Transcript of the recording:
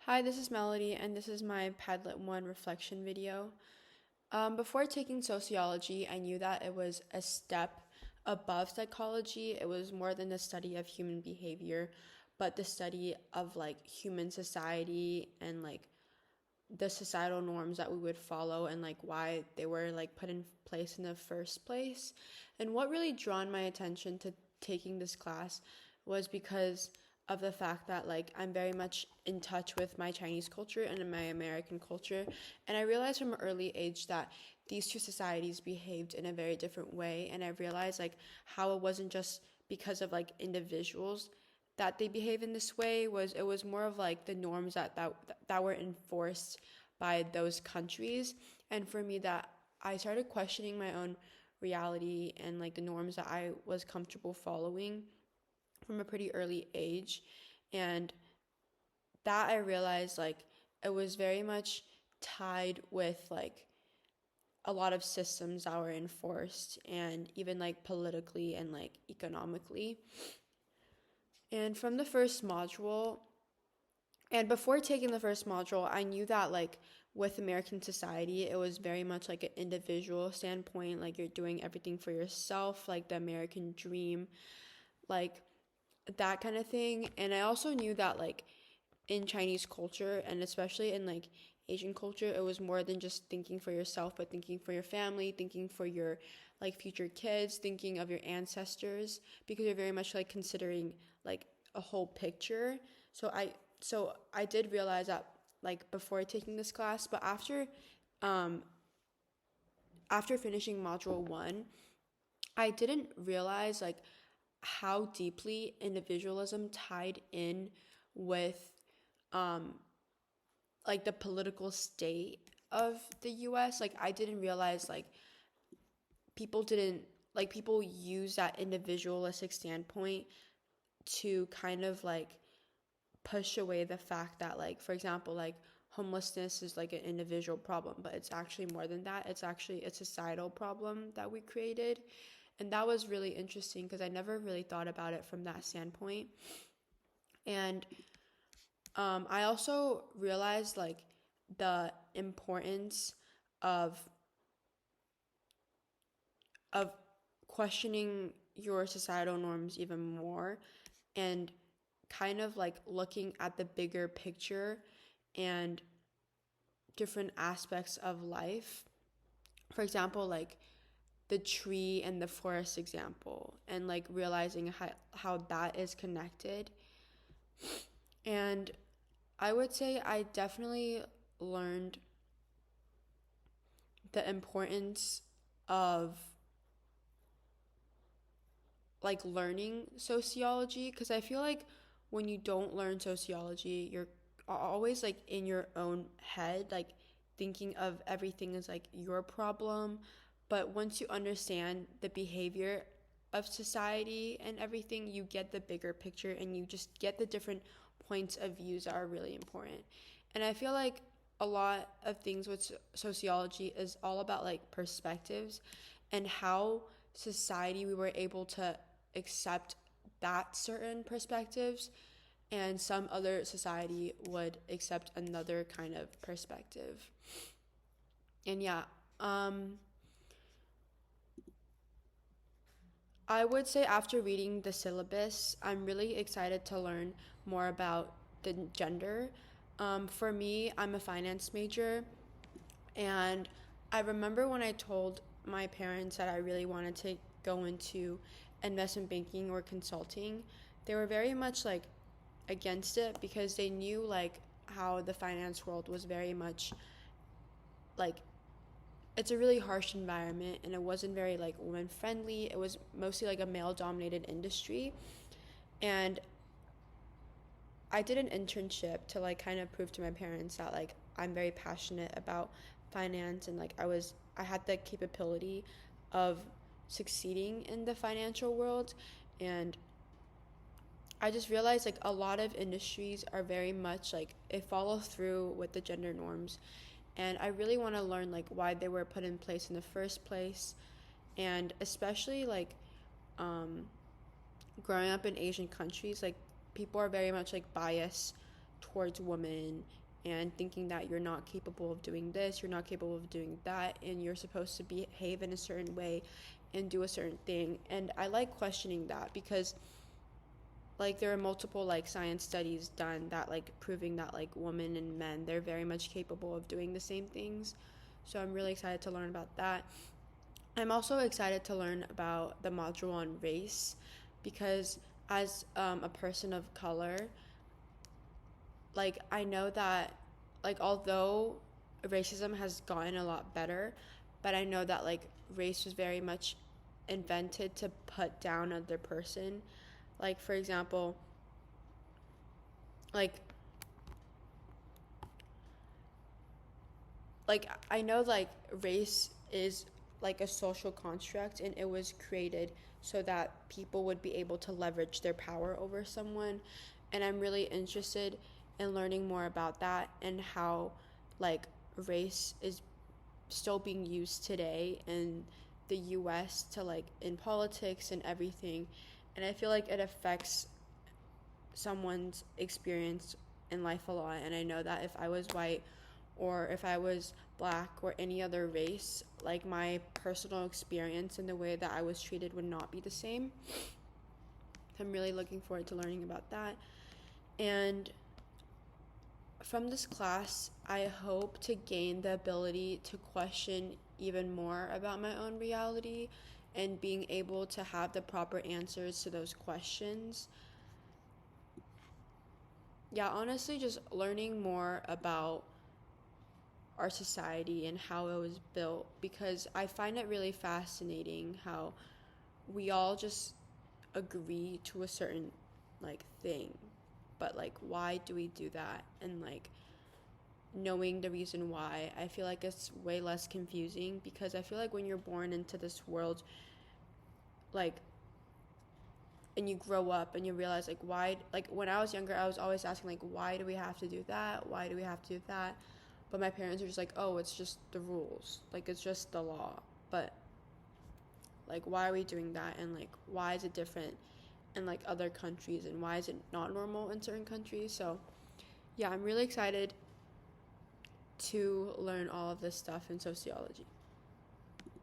Hi, this is Melody, and this is my Padlet 1 reflection video. Before taking sociology, I knew that it was a step above psychology. It was more than the study of human behavior, but the study of human society and the societal norms that we would follow and why they were put in place in the first place. And what really drawn my attention to taking this class was because of the fact that I'm very much in touch with my Chinese culture and my American culture, and I realized from an early age that these two societies behaved in a very different way. And I realized how it wasn't just because of individuals that they behave in this way. It was more of the norms that were enforced by those countries. And for me, that I started questioning my own reality and the norms that I was comfortable following from a pretty early age. And that I realized it was very much tied with a lot of systems that were enforced, and even politically and economically. And from the first module, and before taking the first module, I knew that with American society, it was very much an individual standpoint, you're doing everything for yourself, the American dream, like that kind of thing. And I also knew that in Chinese culture, and especially in Asian culture, it was more than just thinking for yourself, but thinking for your family, thinking for your future kids, thinking of your ancestors, because you're very much considering a whole picture. So I did realize that before taking this class, but um after finishing module 1, I didn't realize how deeply individualism tied in with um the political state of the US. I didn't realize people didn't people use that individualistic standpoint to kind of push away the fact that for example, homelessness is an individual problem, but it's actually more than that. It's actually a societal problem that we created. And that was really interesting because I never really thought about it from that standpoint. And I also realized the importance of of questioning your societal norms even more, and kind of looking at the bigger picture and different aspects of life. For example, the tree and the forest example, and realizing how that is connected. And I would say I definitely learned the importance of learning sociology, because I feel when you don't learn sociology, you're always in your own head, thinking of everything as your problem. But once you understand the behavior of society and everything, you get the bigger picture, and you just get the different points of views that are really important. And I feel a lot of things with sociology is all about perspectives, and how society we were able to accept that certain perspectives, and some other society would accept another kind of perspective. And yeah, I would say after reading the syllabus, I'm really excited to learn more about the gender. For me, I'm a finance major, and I remember when I told my parents that I really wanted to go into investment banking or consulting, they were very much against it, because they knew how the finance world was very much like it's a really harsh environment, and it wasn't very woman friendly. It was mostly a male dominated industry. And I did an internship to kind of prove to my parents that I'm very passionate about finance, and I had the capability of succeeding in the financial world. And I just realized a lot of industries are very much it follows through with the gender norms. And I really want to learn why they were put in place in the first place. And especially um growing up in Asian countries, people are very much biased towards women and thinking that you're not capable of doing this, you're not capable of doing that, and you're supposed to behave in a certain way and do a certain thing. And I like questioning that because like there are multiple like science studies done that like proving that like women and men, they're very much capable of doing the same things. So I'm really excited to learn about that. I'm also excited to learn about the module on race because as a person of color, like I know that like although racism has gotten a lot better, but I know that like race was very much invented to put down another person. Like for example, like I know like race is like a social construct and it was created so that people would be able to leverage their power over someone, and I'm really interested in learning more about that and how like race is still being used today in the US to like in politics and everything, and I feel like it affects someone's experience in life a lot. And I know that if I was white or if I was black or any other race, like my personal experience and the way that I was treated would not be the same. I'm really looking forward to learning about that. And from this class, I hope to gain the ability to question even more about my own reality and being able to have the proper answers to those questions. Yeah, honestly, just learning more about our society and how it was built, because I find it really fascinating how we all just agree to a certain like thing, but like why do we do that? And like knowing the reason why, I feel like it's way less confusing, because I feel like when you're born into this world, like, and you grow up and you realize like why, like when I was younger I was always asking like why do we have to do that, why do we have to do that, but my parents are just like, oh, it's just the rules, like it's just the law. But like why are we doing that, and like why is it different in like other countries, and why is it not normal in certain countries? So yeah, I'm really excited to learn all of this stuff in sociology.